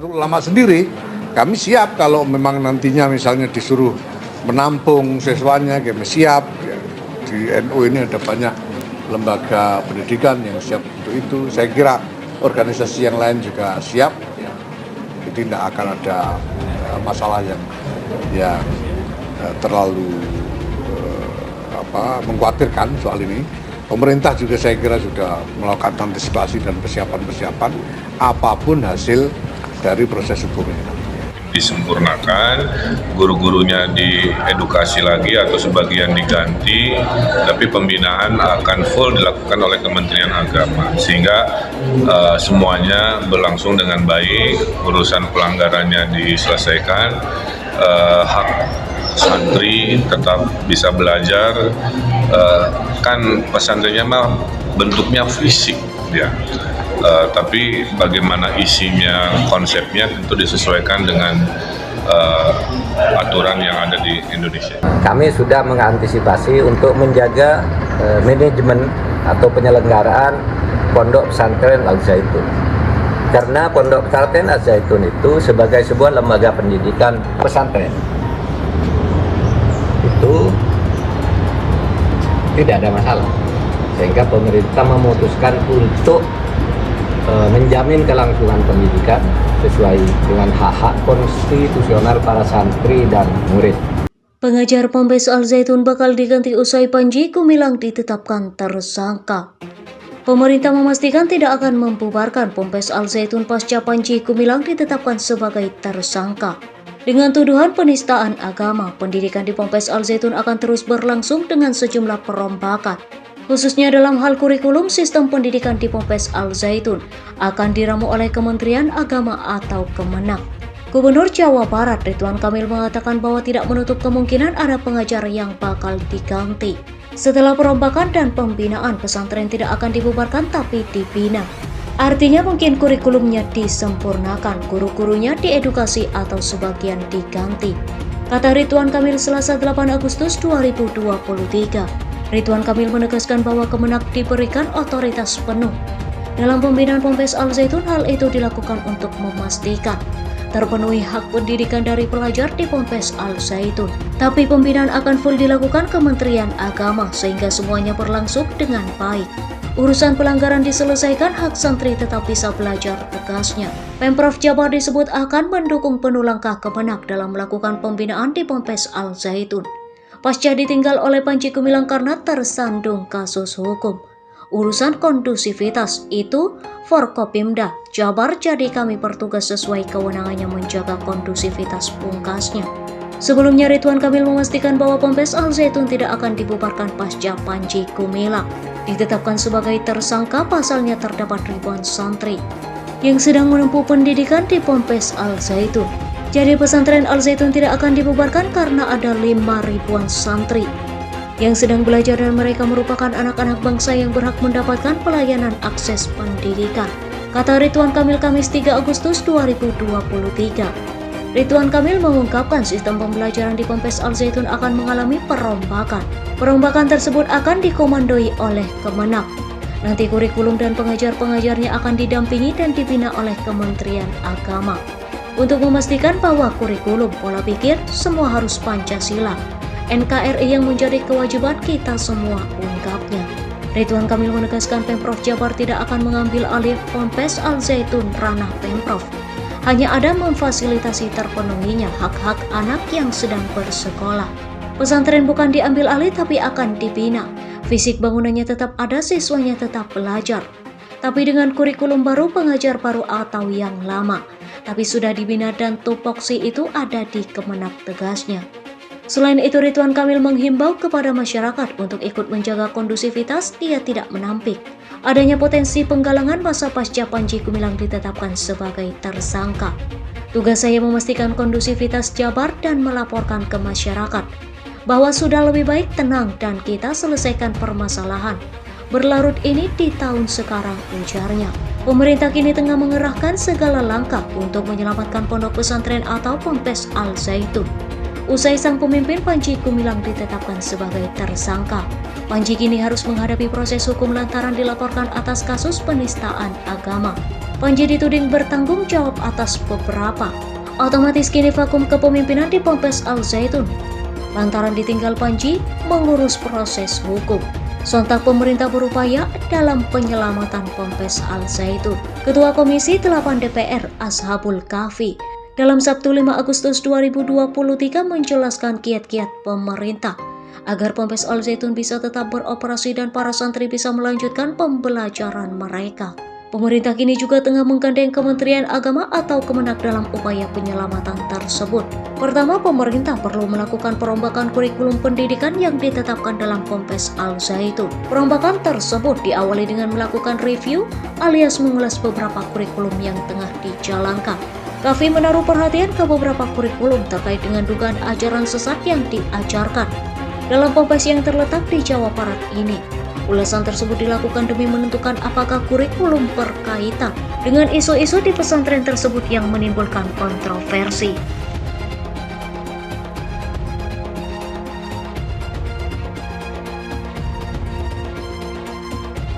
Ulama sendiri, kami siap kalau memang nantinya misalnya disuruh menampung siswanya, kami siap. Di NU ini ada banyak lembaga pendidikan yang siap untuk itu. Saya kira organisasi yang lain juga siap. Jadi tidak akan ada masalah yang terlalu mengkhawatirkan soal ini. Pemerintah juga saya kira sudah melakukan antisipasi dan persiapan-persiapan apapun hasil dari proses hukum ini. Disempurnakan, guru-gurunya diedukasi lagi atau sebagian diganti, tapi pembinaan akan full dilakukan oleh Kementerian Agama sehingga semuanya berlangsung dengan baik, urusan pelanggarannya diselesaikan, hak santri tetap bisa belajar, kan pesantrennya mah bentuknya fisik ya. Tapi bagaimana isinya, konsepnya tentu disesuaikan dengan aturan yang ada di Indonesia. Kami sudah mengantisipasi untuk menjaga manajemen atau penyelenggaraan Pondok Pesantren Al Zaitun. Karena Pondok Pesantren Al Zaitun itu sebagai sebuah lembaga pendidikan pesantren itu tidak ada masalah. Sehingga pemerintah memutuskan untuk menjamin kelangsungan pendidikan sesuai dengan hak-hak konstitusional para santri dan murid. Pengajar Ponpes Al Zaitun bakal diganti usai Panji Gumilang ditetapkan tersangka. Pemerintah memastikan tidak akan membubarkan Ponpes Al Zaitun pasca Panji Gumilang ditetapkan sebagai tersangka. Dengan tuduhan penistaan agama, pendidikan di Ponpes Al Zaitun akan terus berlangsung dengan sejumlah perombakan. Khususnya dalam hal kurikulum, sistem pendidikan di Ponpes Al Zaitun akan diramu oleh Kementerian Agama atau Kemenak. Gubernur Jawa Barat Ridwan Kamil mengatakan bahwa tidak menutup kemungkinan ada pengajar yang bakal diganti. Setelah perombakan dan pembinaan, pesantren tidak akan dibubarkan tapi dibina. Artinya mungkin kurikulumnya disempurnakan, guru-gurunya diedukasi atau sebagian diganti. Kata Ridwan Kamil Selasa 8 Agustus 2023. Ridwan Kamil menegaskan bahwa Kemenak diberikan otoritas penuh. Dalam pembinaan Ponpes Al Zaitun, hal itu dilakukan untuk memastikan terpenuhi hak pendidikan dari pelajar di Ponpes Al Zaitun. Tapi pembinaan akan full dilakukan Kementerian Agama sehingga semuanya berlangsung dengan baik. Urusan pelanggaran diselesaikan, hak santri tetap bisa belajar, tegasnya. Pemprov Jabar disebut akan mendukung penuh langkah Kemenak dalam melakukan pembinaan di Ponpes Al Zaitun. Pasca ditinggal oleh Panji Gumilang karena tersandung kasus hukum. Urusan kondusivitas itu Forkopimda Jabar, jadi kami bertugas sesuai kewenangannya menjaga kondusivitas, pungkasnya. Sebelumnya Ridwan Kamil memastikan bahwa Ponpes Al Zaitun tidak akan dibubarkan pasca Panji Gumilang ditetapkan sebagai tersangka. Pasalnya terdapat ribuan santri yang sedang menempuh pendidikan di Ponpes Al Zaitun. Jadi pesantren Al Zaitun tidak akan dibubarkan karena ada 5.000-an santri yang sedang belajar dan mereka merupakan anak-anak bangsa yang berhak mendapatkan pelayanan akses pendidikan. Kata Ridwan Kamil Kamis 3 Agustus 2023. Ridwan Kamil mengungkapkan sistem pembelajaran di Ponpes Al Zaitun akan mengalami perombakan. Perombakan tersebut akan dikomandoi oleh Kemenak. Nanti kurikulum dan pengajar-pengajarnya akan didampingi dan dibina oleh Kementerian Agama. Untuk memastikan bahwa kurikulum, pola pikir, semua harus Pancasila. NKRI yang menjadi kewajiban kita semua, ungkapnya. Ridwan Kamil menegaskan Pemprov Jabar tidak akan mengambil alih Ponpes Al Zaitun ranah Pemprov. Hanya ada memfasilitasi terpenuhinya hak-hak anak yang sedang bersekolah. Pesantren bukan diambil alih tapi akan dibina. Fisik bangunannya tetap ada, siswanya tetap belajar. Tapi dengan kurikulum baru, pengajar baru atau yang lama. Tapi sudah dibina dan tupoksi itu ada di Kemenak, tegasnya. Selain itu, Ridwan Kamil menghimbau kepada masyarakat untuk ikut menjaga kondusivitas. Dia tidak menampik adanya potensi penggalangan masa pasca Panji Gumilang ditetapkan sebagai tersangka. Tugas saya memastikan kondusivitas Jabar dan melaporkan ke masyarakat bahwa sudah lebih baik tenang dan kita selesaikan permasalahan berlarut ini di tahun sekarang, ujarnya. Pemerintah kini tengah mengerahkan segala langkah untuk menyelamatkan pondok pesantren atau Ponpes Al Zaitun. Usai sang pemimpin Panji Gumilang ditetapkan sebagai tersangka, Panji kini harus menghadapi proses hukum lantaran dilaporkan atas kasus penistaan agama. Panji dituding bertanggung jawab atas beberapa. Otomatis kini vakum kepemimpinan di Ponpes Al Zaitun lantaran ditinggal Panji mengurus proses hukum. Sontak pemerintah berupaya dalam penyelamatan Ponpes Al Zaitun. Ketua Komisi 8 DPR Ashabul Kahfi dalam Sabtu 5 Agustus 2023 menjelaskan kiat-kiat pemerintah agar Ponpes Al Zaitun bisa tetap beroperasi dan para santri bisa melanjutkan pembelajaran mereka. Pemerintah kini juga tengah menggandeng Kementerian Agama atau Kemenak dalam upaya penyelamatan tersebut. Pertama, pemerintah perlu melakukan perombakan kurikulum pendidikan yang ditetapkan dalam Ponpes Al Zaitun. Perombakan tersebut diawali dengan melakukan review alias mengulas beberapa kurikulum yang tengah dijalankan. Kahfi menaruh perhatian ke beberapa kurikulum terkait dengan dugaan ajaran sesat yang diajarkan dalam Ponpes yang terletak di Jawa Barat ini. Ulasan tersebut dilakukan demi menentukan apakah kurikulum berkaitan dengan isu-isu di pesantren tersebut yang menimbulkan kontroversi.